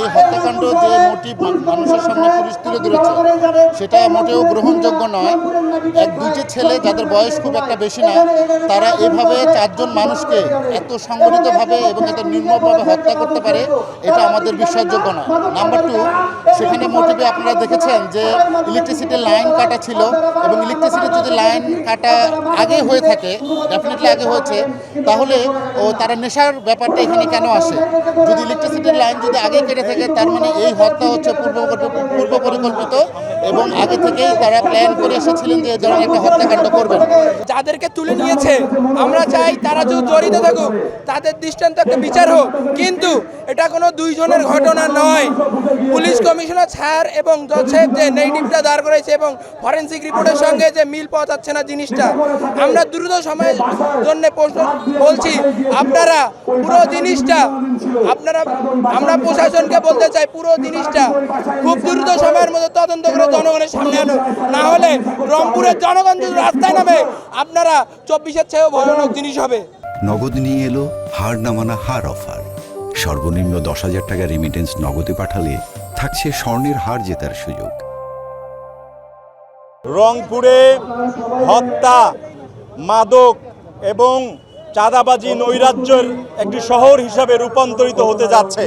এই হত্যাকাণ্ড যে মোটিভ মানুষের সামনে পুলিশ তুলে ধরেছে সেটা মোটেও গ্রহণযোগ্য নয়। দুটি ছেলে যাদের বয়স খুব একটা বেশি না, তারা এভাবে চারজন মানুষকে এত সংগঠিতভাবে এবং এত নির্মমভাবে হত্যা করতে পারে, এটা আমাদের বিশ্বাসযোগ্য নয়। নাম্বার 2, সেখানে মোটিভে আপনারা দেখেছেন যে ইলেকট্রিসিটির লাইন কাটা ছিল, এবং ইলেকট্রিসিটির যদি লাইন কাটা আগে হয়ে থাকে, ডেফিনেটলি আগে হয়েছে, তাহলে তারা নেশার ব্যাপারটা এখানে কেন আসে? যদি ইলেকট্রিসিটির লাইন যদি আগে কেটে থাকে, তার মানে এই হত্যা হচ্ছে পূর্ব পরিকল্পিত এবং আগে থেকেই তারা প্ল্যান করে এসেছিলেন যে ধরনের একটা হত্যাকাণ্ড করবেন। যাদেরকে তুলে নিয়েছে আমরা চাই তারা যদি জড়িত থাকুক, তাদের দৃষ্টান্ত একটা বিচার হোক, কিন্তু এটা কোনো দুইজনের ঘটনা নয়। পুলিশ কমিশনার স্যার এবং জজ সাহেব যে নেগেটিভটা দাঁড় করেছে এবং ফরেন্সিক রিপোর্টের সঙ্গে যে মিল পাওয়া যাচ্ছে না জিনিসটা, আমরা দ্রুত সময়ের জন্য প্রশ্ন বলছি, আপনারা পুরো জিনিসটা আমরা প্রশাসনকে বলতে চাই পুরো জিনিসটা খুব দ্রুত সময়ের মধ্যে তদন্ত করে জনগণের সামনে আনুন, না হলে রংপুরের জনগণ যদি রাস্তায় নামে আপনারা 24-এর চেয়েও ভয়ানক জিনিস হবে। নগদ নিয়ে এলো হার না মানা হার অফার। সর্বনিম্ন 10,000 টাকা রেমিটেন্স নগদে পাঠালে থাকছে স্বর্ণের হার জেতার সুযোগ। রংপুরে হত্যা, মাদক এবং চাঁদাবাজি নৈরাজ্যের একটি শহর হিসাবে রূপান্তরিত হতে যাচ্ছে।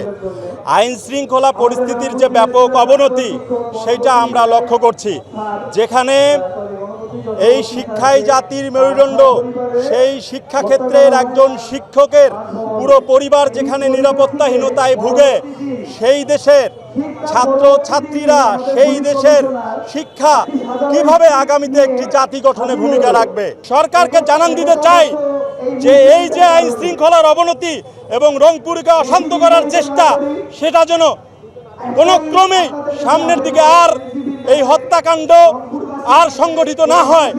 আইন শৃঙ্খলা পরিস্থিতির যে ব্যাপক অবনতি সেইটা আমরা লক্ষ্য করছি। যেখানে এই শিক্ষাই জাতির মেরুদণ্ড, সেই শিক্ষাক্ষেত্রের একজন শিক্ষকের পুরো পরিবার যেখানে নিরাপত্তাহীনতায় ভুগে, সেই দেশের ছাত্র ছাত্রীরা, সেই দেশের শিক্ষা কিভাবে আগামীতে একটি জাতি গঠনে ভূমিকা রাখবে? সরকারকে জানান দিতে চাই যে এই যে আইন শৃঙ্খলার অবনতি এবং রংপুরকে অশান্ত করার চেষ্টা, সেটা যেন কোনো ক্রমেই সামনের দিকে আর এই হত্যাকাণ্ড আর সংগঠিত না হয়।